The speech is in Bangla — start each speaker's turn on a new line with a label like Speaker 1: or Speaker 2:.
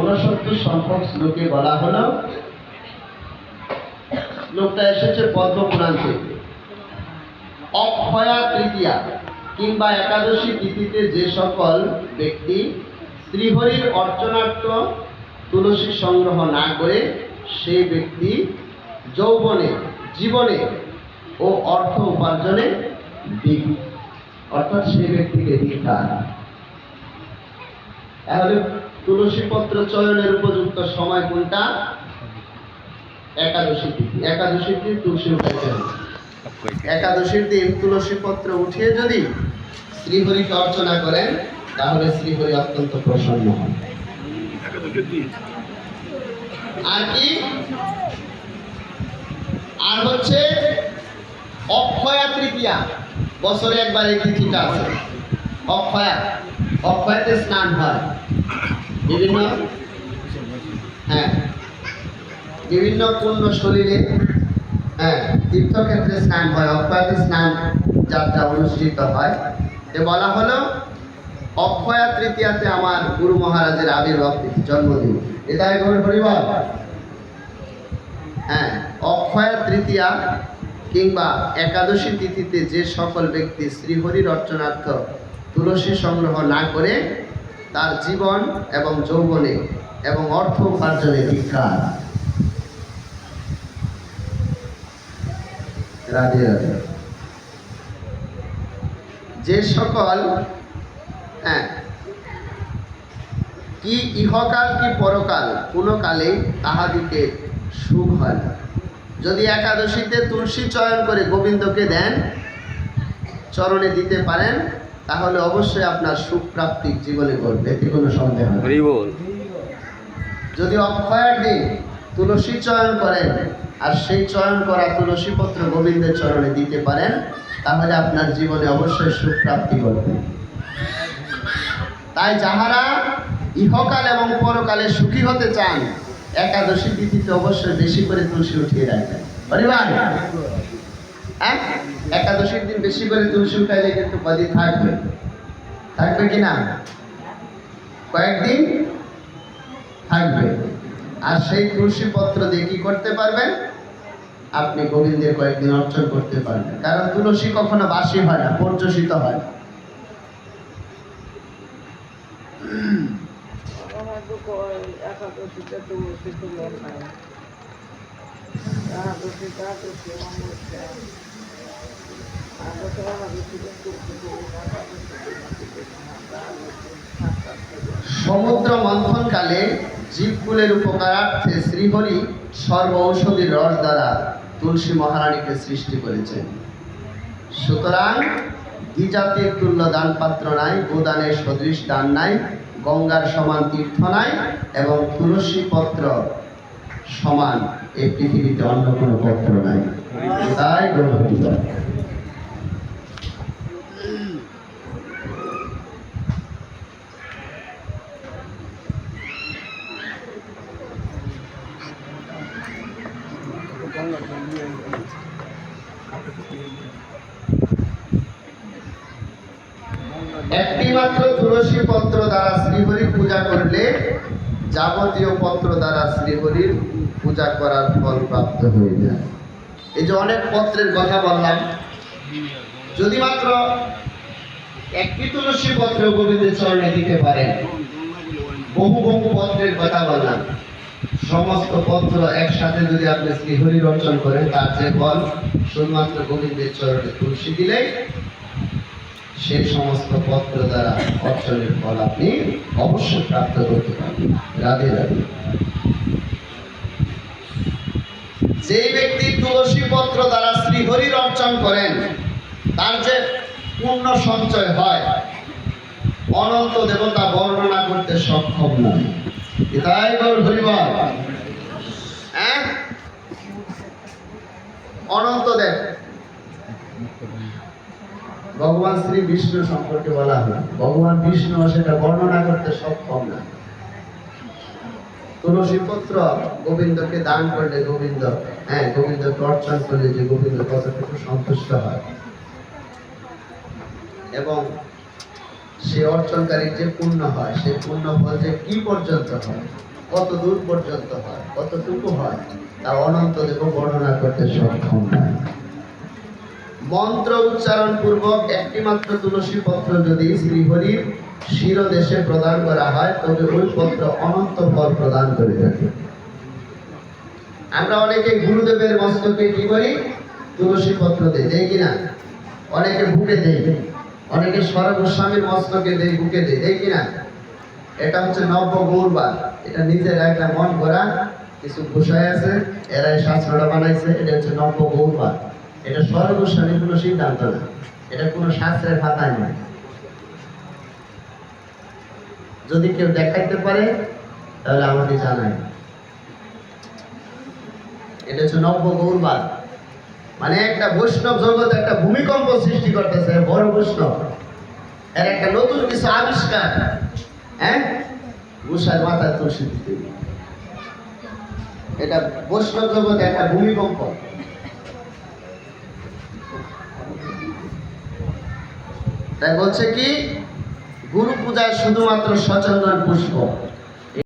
Speaker 1: 69 সংখ্যক শ্লোকে বলা হলো, শ্লোকটা এসেছে পদ্মপুরাণ থেকে। অক্ষয়া তৃতীয়া কিংবা একাদশী তিথিতে যে সকল ব্যক্তি শ্রীহরির অর্চনার্থ তুলসী সংগ্রহ না করে সেই ব্যক্তি যৌবনে, জীবনে ও অর্থ উপার্জনে দিক, অর্থাৎ সেই ব্যক্তিকে ধিক্কার। তাহলে তুলসী পত্র চয়নের উপযুক্ত সময় কোনটা? একাদশী তিথি। একাদশীর দিন তুলসী উঠাইতে হবে। একাদশীর দিন তুলসী পত্র উঠিয়ে যদি শ্রীহরিকে অর্চনা করেন তাহলে শ্রীহরি অত্যন্ত প্রসন্ন হন। আর কি? আর হচ্ছে অক্ষয়া তৃতীয়া। বছরে একবার এই তিথিটা আছে অক্ষয়া। অক্ষয়াতে স্নান হয় বিভিন্ন বিভিন্ন পূর্ণ শরীরে তীর্থক্ষেত্রে স্নান হয়। অক্ষয়াতে স্নান যাত্রা অনুষ্ঠিত হয়। বলা হলো অক্ষয়া তৃতীয়াতে আমার গুরু মহারাজের আবির্ভাব তিথি, জন্মদিন। এটাই গৌর হরিবল। অক্ষয়া তৃতীয়া কিংবা একাদশী তিথিতে যে সকল ব্যক্তি শ্রীহরির অর্চনার্থ তুলসী সংগ্রহ না করে তার জীবন এবং যৌবনে এবং অর্থ উপার্জনে ধিক্কার। রাধে রাধে। যে সকল কি ইহকাল কি পরকাল কোনো কালে তাহাদিকে সুখ হয় না। যদি একাদশীতে তুলসী চয়ন করে গোবিন্দকে দেন, চরণে দিতে পারেন, তাহলে অবশ্যই আপনার সুখ প্রাপ্তি জীবনে ঘটবে, এতে কোনো সন্দেহ নেই। যদি অক্ষয়ার দিন তুলসী চয়ন করেন আর সেই চয়ন করা তুলসী পত্র গোবিন্দের চরণে দিতে পারেন, তাহলে আপনার জীবনে অবশ্যই সুখ প্রাপ্তি ঘটবে। তাই যাহারা ইহকাল এবং পরকালে সুখী হতে চান, একাদশী তিথিতে অবশ্যই বেশি করে তুলসী উঠিয়ে রাখবেন। পরিবার একাদশীর দিন বেশি করে তুলসী উঠাইলে কিন্তু কদিন থাকবে, থাকবে কিনা? কয়েকদিন থাকবে। আর সেই তুলসী পত্র দিয়ে কি করতে পারবেন? আপনি গোবিন্দের কয়েকদিন অর্চন করতে পারবেন। কারণ তুলসী কখনো বাসি হয় না, পর্যসিত হয় না। সমুদ্র মন্থনকালে জীবকুলের উপকারার্থে শ্রীহরি সর্ব ঔষধির রস দ্বারা তুলসী মহারানীকে সৃষ্টি করেছেন। সুতরাং দ্বিজাতির তুল্য দান পাত্র নাই, গোদানের সদৃশ দান নাই, গঙ্গার সমান তীর্থ নাই, এবং তুলসী পত্র সমান এই পৃথিবীতে অন্য কোনো পত্র নাই। তাই গৌরব। একটি মাত্র তুলসী পত্র দ্বারা শ্রীহরি পূজা করলে যাবতীয় পত্র দ্বারা শ্রীহরির পূজা করার ফল প্রাপ্ত হয়ে যায়। এই যে অনেক পত্রের কথা বললাম, যদি মাত্র একটি তুলসী পত্র গোবিন্দের চরণে দিতে পারেন, বহু বহু পত্রের কথা বললাম, সমস্ত পত্র একসাথে যদি আপনি শ্রীহরির অর্চন করেন, তার যে ফল শুধুমাত্র গোবিন্দের চরণে তুলসী দিলে সেই সমস্ত পত্র দ্বারা অর্চনের ফল আপনি অবশ্যই প্রাপ্ত করতে পারবেন। রাধে রাধে। যে ব্যক্তি তুলসী পত্র দ্বারা শ্রীহরির অর্চন করেন, তার যে পূর্ণ সঞ্চয় হয় অনন্ত দেবতা বর্ণনা করতে সক্ষম নয়। তাই গৌর হরিবল। অনন্ত দেব ভগবান শ্রী বিষ্ণু সম্পর্কে বলা হয়, ভগবান বিষ্ণু সেটা বর্ণনা করতে সক্ষম না। তুলসী পত্র গোবিন্দকে দান করলে গোবিন্দকে অর্চন করলে যে গোবিন্দ কতটুকু সন্তুষ্ট হয়, এবং সে অর্চনকারীর যে পুণ্য হয়, সে পুণ্য ফল যে কি পর্যন্ত হয় কত দূর পর্যন্ত হয়, কতটুকু হয়, তা অনন্ত দেব বর্ণনা করতে সক্ষম নয়। মন্ত্র উচ্চারণ পূর্বক একটি মাত্র তুলসী পত্র যদি শ্রীহরির শিরদেশে প্রদান করা হয়, তবে ওই পত্র অনন্ত ফল প্রদান করে থাকে। আমরা অনেকে গুরুদেবের মস্তকে কি করি? তুলসী পত্র দেই কিনা? অনেকে বুকে দেই, অনেকে সর্বস্বামীর মস্তকে দেই, বুকে দেই কিনা? এটা হচ্ছে নব্য গৌরবাদ। এটা নিজের একটা মন করা কিছু বিষয় আছে, এরাই শাস্ত্রটা বানাইছে। এটা হচ্ছে নব্য গৌরবাদ। এটা সর্বস্বামীর কোনো সিদ্ধান্ত না, এটা কোনো শাস্ত্রের খাতায় নয়। যদি কেউ দেখাইতে পারে তাহলে আমাকে জানাই। এটা হচ্ছে নব্য গৌরবাদ, মানে একটা বৈষ্ণব জগৎ একটা ভূমিকম্প সৃষ্টি করতেছে। বড় বৈষ্ণব এর একটা নতুন কিছু আবিষ্কার। হ্যাঁ, গোসাইর মাথায় তুলসী দিতে, এটা বৈষ্ণব জগৎ একটা ভূমিকম্প। তাই বলছে কি, গুরু পূজায় শুধুমাত্র সচন্দন পুষ্প,